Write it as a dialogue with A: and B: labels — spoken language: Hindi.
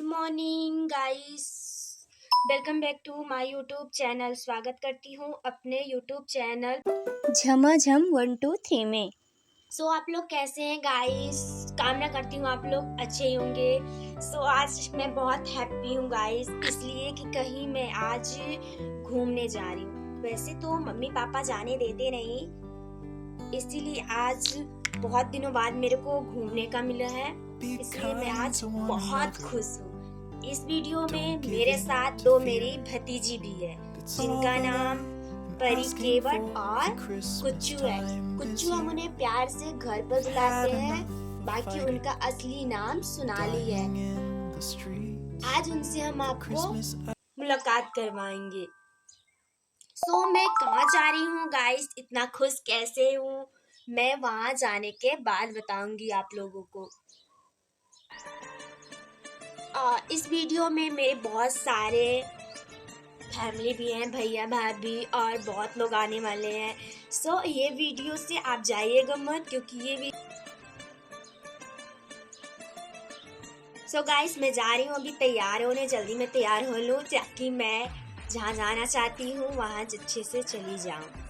A: Morning guys, welcome back to my YouTube channel. स्वागत करती हूँ अपने यूट्यूब चैनल
B: झमाझम 1 2 3 में।
A: आप लोग कैसे हैं गाइस? कामना करती हूँ आप लोग अच्छे ही होंगे। आज मैं बहुत हैप्पी हूँ गाइस, इसलिए कि कहीं मैं आज घूमने जा रही हूँ। वैसे तो मम्मी पापा जाने देते नहीं, इसीलिए आज बहुत दिनों बाद मेरे को घूमने का मिला है, इसलिए मैं आज बहुत खुश हूँ। इस वीडियो में मेरे साथ दो मेरी भतीजी भी है, जिनका नाम परी केवट और कुच्चू है। कुच्चू हम उन्हें प्यार से घर पर बुलाते हैं, बाकी उनका असली नाम सोनाली है। आज उनसे हम आपको मुलाकात करवाएंगे। मैं कहाँ जा रही हूँ गाइस, इतना खुश कैसे हूँ मैं वहाँ जाने के बाद बताऊंगी आप लोगों को। इस वीडियो में मेरे बहुत सारे फैमिली भी हैं, भैया भाभी और बहुत लोग आने वाले हैं। ये वीडियो से आप जाइएगा मत, क्योंकि ये गाइस मैं जा रही हूँ, अभी तैयार होने। जल्दी मैं तैयार हो लूँ ताकि मैं जहाँ जाना चाहती हूँ वहाँ अच्छे से चली जाऊँ।